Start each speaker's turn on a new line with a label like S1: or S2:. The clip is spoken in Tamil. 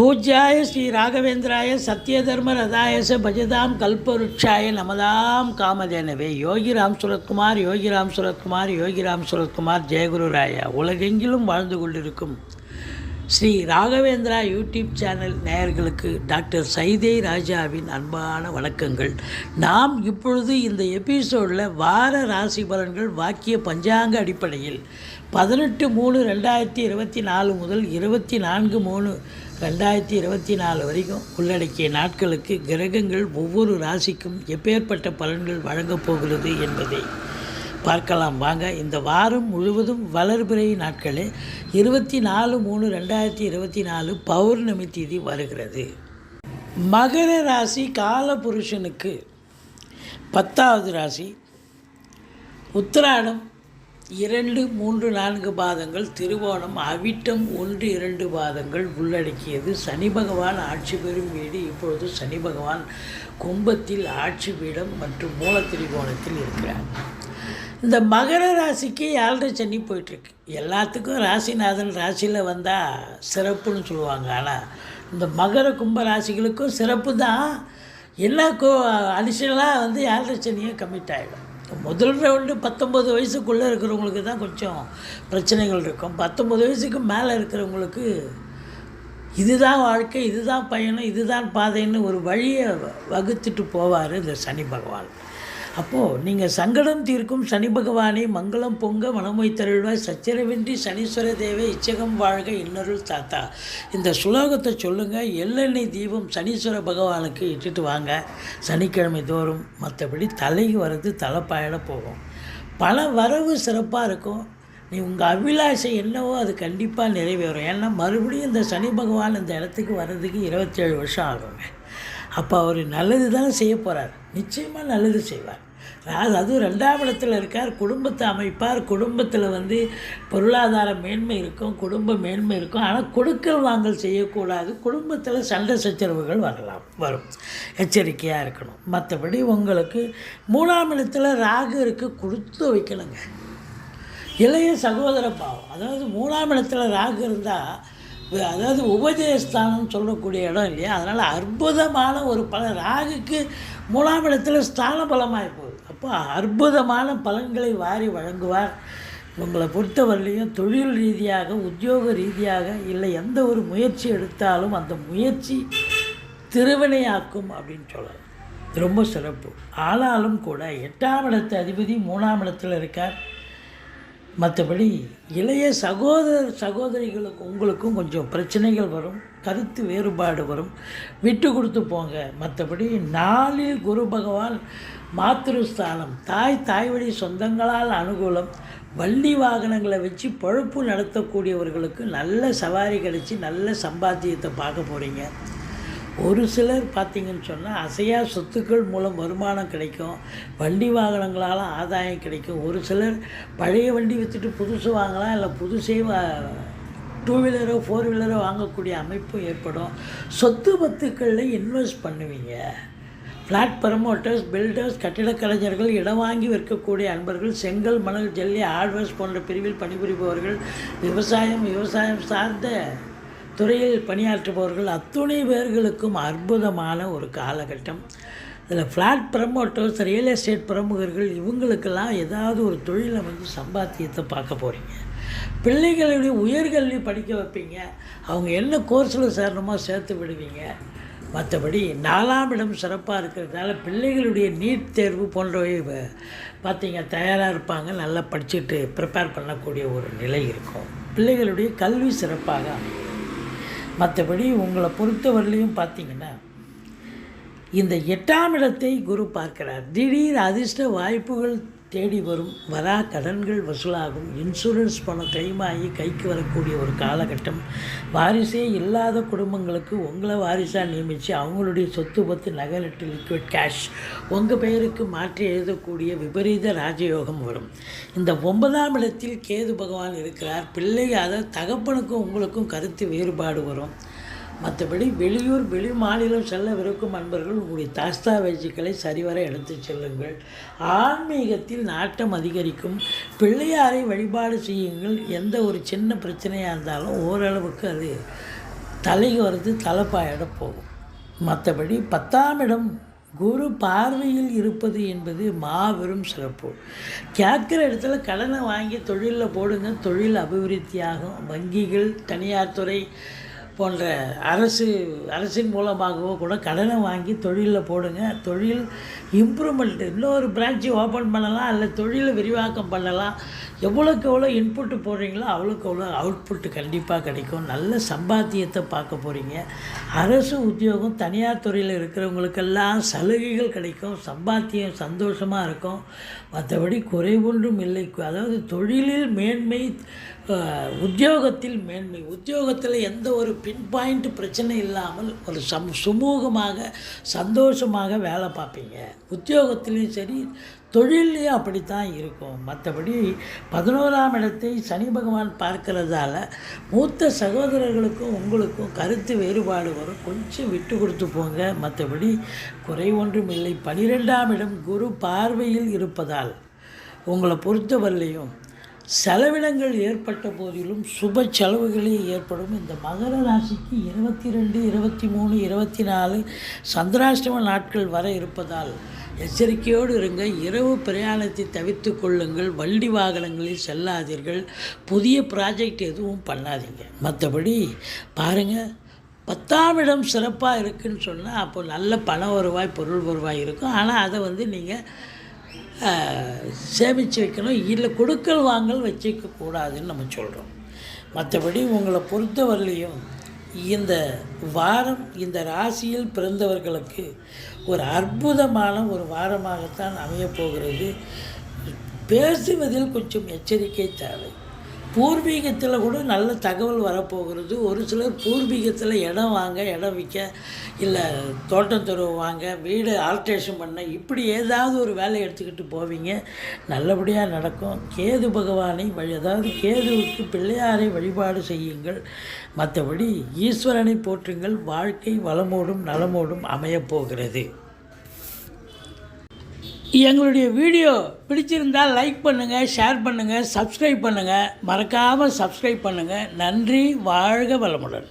S1: பூஜ்யாய ஸ்ரீ ராகவேந்திராய சத்யதர்ம ரதாயச பஜதாம் கல்பருட்சாய நமதாம் காமதேனவே. யோகிராம் சுரத்குமார் யோகிராம் சுரத்குமார் யோகிராம் சுரத்குமார் ஜெயகுரு ராயா. உலகெங்கிலும் வாழ்ந்து கொண்டிருக்கும் ஸ்ரீ ராகவேந்திரா யூடியூப் சேனல் நேயர்களுக்கு டாக்டர் சைதை ராஜாவின் அன்பான வணக்கங்கள். நாம் இப்பொழுது இந்த எபிசோடில் வார ராசி பலன்கள் வாக்கிய பஞ்சாங்க அடிப்படையில் 18/3/2024 முதல் 24/3/2024 வரைக்கும் உள்ளடக்கிய நாட்களுக்கு கிரகங்கள் ஒவ்வொரு ராசிக்கும் எப்பேற்பட்ட பலன்கள் வழங்கப் போகிறது என்பதை பார்க்கலாம் வாங்க. இந்த வாரம் முழுவதும் வளர்பிறை நாட்களே 24/3/2024 பௌர்ணமி தேதி வருகிறது. மகர ராசி காலபுருஷனுக்கு 10வது ராசி. உத்திராடம் 2, 3, 4 பாதங்கள், திருவோணம், அவிட்டம் 1, 2 பாதங்கள் உள்ளடக்கியது. சனி பகவான் ஆட்சி பெறும் வீடு. இப்பொழுது சனி பகவான் கும்பத்தில் ஆட்சி பீடம் மற்றும் மூல திரிகோணத்தில் இருக்கிறார். இந்த மகர ராசிக்கு 7.5 சனி போயிட்டுருக்கு. எல்லாத்துக்கும் ராசிநாதன் ராசியில் வந்தால் சிறப்புன்னு சொல்லுவாங்க. ஆனால் இந்த மகர கும்ப ராசிகளுக்கும் சிறப்பு தான். என்ன அடிஷனலாக 7.5 சனியை கமிட் ஆகிடும். முதல் ரவுண்டு 19 வயசுக்குள்ளே இருக்கிறவங்களுக்கு தான் கொஞ்சம் பிரச்சனைகள் இருக்கும். 19 வயசுக்கு மேலே இருக்கிறவங்களுக்கு இதுதான் வாழ்க்கை, இதுதான் பயணம், இதுதான் பாதைன்னு ஒரு வழியை வகுத்துட்டு போவார் இந்த சனி பகவான். அப்போது நீங்கள் சங்கடம் தீர்க்கும் சனி பகவானை மங்களம் பொங்க மனமொய் தருள்வாய் சச்சரவின்றி சனீஸ்வர தேவை இச்சகம் வாழ்க இன்னருள் தாத்தா. இந்த சுலோகத்தை சொல்லுங்கள். எள்ளெண்ணெய் தீபம் சனீஸ்வர பகவானுக்கு இட்டுட்டு வாங்க சனிக்கிழமை தோறும். மற்றபடி தலைக்கு வர்றது தலைப்பாயிட போகும். பல வரவு சிறப்பாக இருக்கும். நீ உங்கள் அபிலாஷை என்னவோ அது கண்டிப்பாக நிறைவேறும். ஏன்னா மறுபடியும் இந்த சனி பகவான் இந்த இடத்துக்கு வர்றதுக்கு 27 வருஷம் ஆகுங்க. அப்போ அவர் நல்லது தானே செய்ய போகிறார். நிச்சயமாக நல்லது செய்வார். அதுவும் 2ஆம் இடத்துல இருக்கார். குடும்பத்தை அமைப்பார். குடும்பத்தில் பொருளாதார மேன்மை இருக்கும், குடும்ப மேன்மை இருக்கும். ஆனால் கொடுக்கல் வாங்கல் செய்யக்கூடாது. குடும்பத்தில் சண்டை சச்சரவுகள் வரும். எச்சரிக்கையாக இருக்கணும். மற்றபடி உங்களுக்கு 3ஆம் இடத்துல ராகு இருக்குது. கொடுத்து வைக்கணுங்க. இளைய சகோதர பாவம். அதாவது 3ஆம் இடத்துல ராகு இருந்தால் அதாவது உபஜயஸ்தானம் சொல்லக்கூடிய இடம் இல்லையா. அதனால் அற்புதமான ஒரு பலன். ராகுக்கு 3ஆம் இடத்துல ஸ்தான பலமாகி போகுது. அப்போ அற்புதமான பலன்களை வாரி வழங்குவார். உங்களை பொறுத்தவரையிலையும் தொழில் ரீதியாக, உத்தியோக ரீதியாக, இல்லை எந்த ஒரு முயற்சி எடுத்தாலும் அந்த முயற்சி திருவினையாக்கும் அப்படின்னு சொல்லலாம். ரொம்ப சிறப்பு. ஆனாலும் கூட 8ஆம் இடத்து அதிபதி 3ஆம் இடத்துல இருக்கார். மற்றபடி இளைய சகோதரிகளுக்கு உங்களுக்கும் கொஞ்சம் பிரச்சனைகள் வரும். கருத்து வேறுபாடு வரும். விட்டு கொடுத்து போங்க. மற்றபடி 4இல் குரு பகவான் மாத்திருஸ்தானம். தாய் வழி சொந்தங்களால் அனுகூலம். வண்டி வாகனங்களை வச்சு பொழப்பு நடத்தக்கூடியவர்களுக்கு நல்ல சவாரி கிடச்சி நல்ல சம்பாத்தியத்தை பார்க்க போகிறீங்க. ஒரு சிலர் பார்த்திங்கன்னு சொன்னால் அசையா சொத்துக்கள் மூலம் வருமானம் கிடைக்கும். வண்டி வாகனங்களால் ஆதாயம் கிடைக்கும். ஒரு சிலர் பழைய வண்டி விற்றுட்டு புதுசு வாங்கலாம். இல்லை புதுசே 2 வீலரோ 4 வீலரோ வாங்கக்கூடிய அமைப்பு ஏற்படும். சொத்து பத்துக்களில் இன்வெஸ்ட் பண்ணுவீங்க. ஃப்ளாட் ப்ரமோட்டர்ஸ், பில்டர்ஸ், கட்டிடக் கலைஞர்கள், இடம் வாங்கி விற்கக்கூடிய அன்பர்கள், செங்கல், மணல், ஜல்லி, ஹார்ட்வேர்ஸ் போன்ற பிரிவில் பணிபுரிபவர்கள், விவசாயம் சார்ந்த துறையில் பணியாற்றுபவர்கள், அத்துணை பேர்களுக்கும் அற்புதமான ஒரு காலகட்டம். இதில் ஃப்ளாட் ப்ரமோட்டர்ஸ், ரியல் எஸ்டேட் பிரமுகர்கள், இவங்களுக்கெல்லாம் ஏதாவது ஒரு தொழிலை சம்பாத்தியத்தை பார்க்க போகிறீங்க. பிள்ளைகளுடைய உயர்கல்வி படிக்க வைப்பீங்க. அவங்க என்ன கோர்ஸில் சேரணுமோ சேர்த்து விடுவீங்க. மற்றபடி 4ஆம் இடம் சிறப்பாக இருக்கிறதுனால பிள்ளைகளுடைய நீட் தேர்வு போன்றவை பார்த்திங்க தயாராக இருப்பாங்க. நல்லா படிச்சுட்டு ப்ரிப்பேர் பண்ணக்கூடிய ஒரு நிலை இருக்கும். பிள்ளைகளுடைய கல்வி சிறப்பாக. மற்றபடி உங்களை பொறுத்தவரையிலையும் பார்த்திங்கன்னா இந்த 8ஆம் இடத்தை குரு பார்க்கிறார். திடீர் அதிர்ஷ்ட வாய்ப்புகள் தேடி வரும். வரா கடன்கள் வசூலாகும். இன்சூரன்ஸ் பணம் கைமாகி கைக்கு வரக்கூடிய ஒரு காலகட்டம். வாரிசே இல்லாத குடும்பங்களுக்கு உங்களை வாரிசாக நியமித்து அவங்களுடைய சொத்து பத்து நகை நட்டு லிக்விட் கேஷ் உங்கள் பெயருக்கு மாற்றி எழுதக்கூடிய விபரீத ராஜயோகம் வரும். இந்த 9ஆம் இடத்தில் கேது பகவான் இருக்கிறார். அதாவது தகப்பனுக்கும் உங்களுக்கும் கருத்து வேறுபாடு வரும். மற்றபடி வெளியூர் வெளி மாநிலம் செல்லவிருக்கும் அன்பர்கள் உங்களுடைய தஸ்தாவேஜுக்களை சரிவர எடுத்து செல்லுங்கள். ஆன்மீகத்தில் நாட்டம் அதிகரிக்கும். பிள்ளையாரை வழிபாடு செய்யுங்கள். எந்த ஒரு சின்ன பிரச்சனையாக இருந்தாலும் ஓரளவுக்கு அது தலைக்கு வர்றது தலைப்பாயோட போகும். மற்றபடி 10ஆம் இடம் குரு பார்வையில் இருப்பது என்பது மாபெரும் சிறப்பு. கேட்குற இடத்துல கடனை வாங்கி தொழிலில் போடுங்க, தொழில் அபிவிருத்தியாகும். வங்கிகள், தனியார் துறை போன்ற அரசின் மூலமாகவோ கூட கடனை வாங்கி தொழிலில் போடுங்க. தொழில் இம்ப்ரூவ்மெண்ட்டு, இன்னொரு பிரான்ச்சு ஓப்பன் பண்ணலாம், இல்லை தொழிலை விரிவாக்கம் பண்ணலாம். எவ்வளோக்கு எவ்வளோ இன்புட்டு போடுறீங்களோ அவ்வளோக்கு எவ்வளோ அவுட்புட்டு கண்டிப்பாக கிடைக்கும். நல்ல சம்பாத்தியத்தை பார்க்க போகிறீங்க. அரசு உத்தியோகம், தனியார் துறையில் இருக்கிறவங்களுக்கெல்லாம் சலுகைகள் கிடைக்கும். சம்பாத்தியம் சந்தோஷமாக இருக்கும். மற்றபடி குறைவொன்றும் இல்லை. அதாவது தொழிலில் மேன்மை, உத்தியோகத்தில் மேன்மை. உத்தியோகத்தில் எந்த ஒரு பின் பாயிண்ட் பிரச்சனை இல்லாமல் ஒரு சுமூகமாக சந்தோஷமாக வேலை பார்ப்பீங்க. உத்தியோகத்திலையும் சரி, தொழிலையும் அப்படித்தான் இருக்கும். மற்றபடி 11ஆம் இடத்தை சனி பகவான் பார்க்கறதால மூத்த சகோதரர்களுக்கும் உங்களுக்கும் கருத்து வேறுபாடு வரும். கொஞ்சம் விட்டு கொடுத்து போங்க. மற்றபடி குறை ஒன்றும் இல்லை. 12ஆம் இடம் குரு பார்வையில் இருப்பதால் உங்களை பொறுத்தவரையிலையும் செலவினங்கள் ஏற்பட்ட போதிலும் சுப செலவுகளே ஏற்படும். இந்த மகர ராசிக்கு 22, 23, 24 சந்திராஷ்டம நாட்கள் வர இருப்பதால் எச்சரிக்கையோடு இருங்க. இரவு பிரயாணத்தை தவிர்த்து கொள்ளுங்கள். வண்டி வாகனங்களில் செல்லாதீர்கள். புதிய ப்ராஜெக்ட் எதுவும் பண்ணாதீங்க. மற்றபடி பாருங்கள், 10ஆம் இடம் சிறப்பாக இருக்குதுன்னு சொன்னால் அப்போ நல்ல பண வருவாய், பொருள் வருவாய் இருக்கும். ஆனால் அதை நீங்கள் சேமித்து வைக்கணும். இல்லை கொடுக்கல் வாங்கல் வச்சுக்கக்கூடாதுன்னு நம்ம சொல்கிறோம். மற்றபடி உங்களை பொறுத்தவரையிலையும் இந்த வாரம் இந்த ராசியில் பிறந்தவர்களுக்கு ஒரு அற்புதமான ஒரு வாரமாகத்தான் அமையப்போகிறது. பேசுவதில் கொஞ்சம் எச்சரிக்கை தேவை. பூர்வீகத்தில் கூட நல்ல தகவல் வரப்போகிறது. ஒரு சிலர் பூர்வீகத்தில் இடம் வாங்க, இடம் விற்க, இல்லை தோட்டம் துறவு வாங்க, வீடு ஆல்ட்ரேஷன் பண்ண, இப்படி ஏதாவது ஒரு வேலையை எடுத்துக்கிட்டு போவீங்க. நல்லபடியாக நடக்கும். கேது பகவானை அதாவது கேதுவுக்கு பிள்ளையாரை வழிபாடு செய்யுங்கள். மற்றபடி ஈஸ்வரனை போற்றுங்கள். வாழ்க்கை வளமோடும் நலமோடும் அமையப்போகிறது. எங்களுடைய வீடியோ பிடிச்சிருந்தால் லைக் பண்ணுங்கள், ஷேர் பண்ணுங்கள், சப்ஸ்கிரைப் பண்ணுங்கள். மறக்காமல் சப்ஸ்கிரைப் பண்ணுங்கள். நன்றி. வாழ்க வளமுடன்.